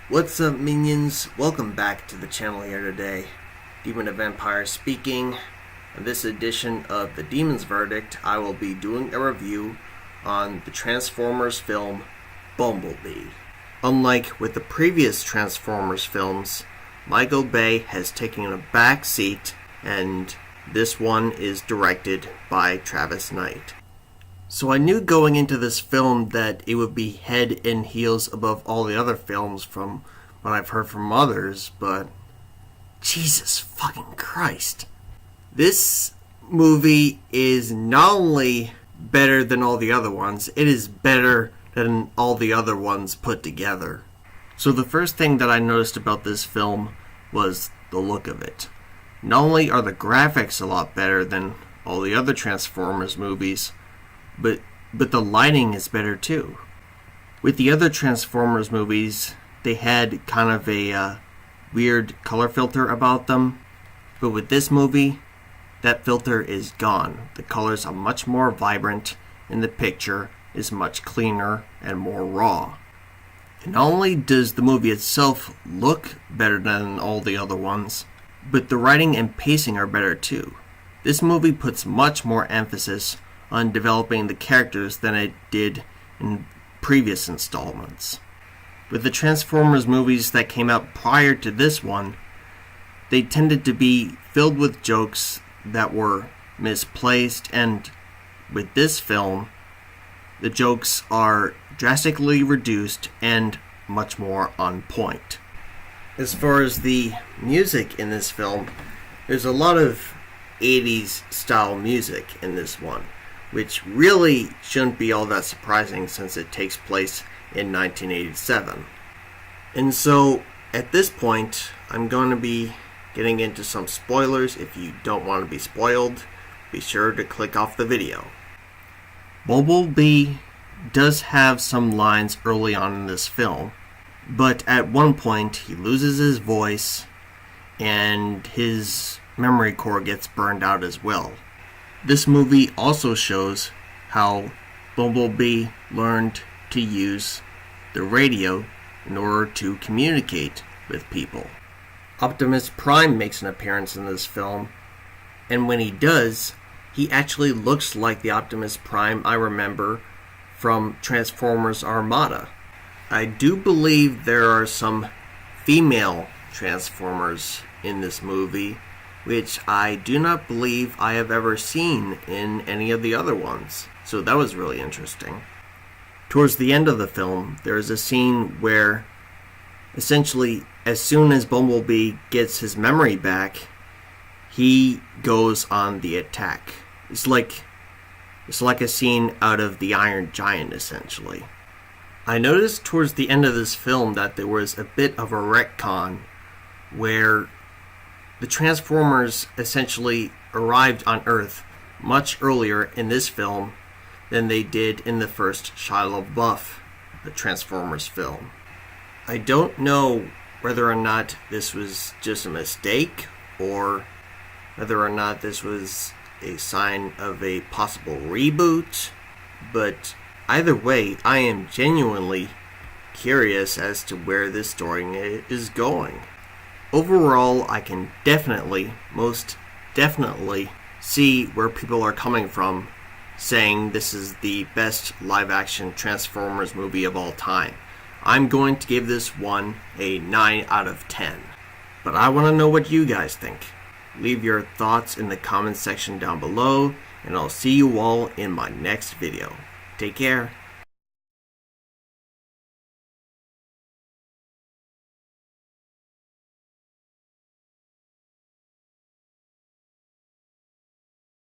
What's up, minions? Welcome back to the channel here today. Demon of Empire speaking. In this edition of The Demon's Verdict, I will be doing a review on the Transformers film Bumblebee. Unlike with the previous Transformers films, Michael Bay has taken a back seat, and this one is directed by Travis Knight. So I knew going into this film that it would be head and heels above all the other films from what I've heard from others, but Jesus fucking Christ. This movie is not only better than all the other ones, it is better than all the other ones put together. So the first thing that I noticed about this film was the look of it. Not only are the graphics a lot better than all the other Transformers movies, but the lighting is better too. With the other Transformers movies, they had kind of a weird color filter about them, but with this movie, that filter is gone. The colors are much more vibrant, and the picture is much cleaner and more raw. And not only does the movie itself look better than all the other ones, but the writing and pacing are better too. This movie puts much more emphasis on developing the characters than it did in previous installments. With the Transformers movies that came out prior to this one, they tended to be filled with jokes that were misplaced, and with this film, the jokes are drastically reduced and much more on point. As far as the music in this film, there's a lot of 80s style music in this one, which really shouldn't be all that surprising since it takes place in 1987. And so, at this point, I'm going to be getting into some spoilers. If you don't want to be spoiled, be sure to click off the video. Bumblebee does have some lines early on in this film, but at one point he loses his voice and his memory core gets burned out as well. This movie also shows how Bumblebee learned to use the radio in order to communicate with people. Optimus Prime makes an appearance in this film, and when he does, he actually looks like the Optimus Prime I remember from Transformers Armada. I do believe there are some female Transformers in this movie, which I do not believe I have ever seen in any of the other ones. So that was really interesting. Towards the end of the film, there is a scene where, essentially, as soon as Bumblebee gets his memory back, he goes on the attack. It's like a scene out of The Iron Giant, essentially. I noticed towards the end of this film that there was a bit of a retcon where the Transformers essentially arrived on Earth much earlier in this film than they did in the first Shia LaBeouf, the Transformers film. I don't know whether or not this was just a mistake, or whether or not this was a sign of a possible reboot, but either way, I am genuinely curious as to where this story is going. Overall, I can most definitely, see where people are coming from saying this is the best live-action Transformers movie of all time. I'm going to give this one a 9 out of 10. But I want to know what you guys think. Leave your thoughts in the comments section down below, and I'll see you all in my next video. Take care.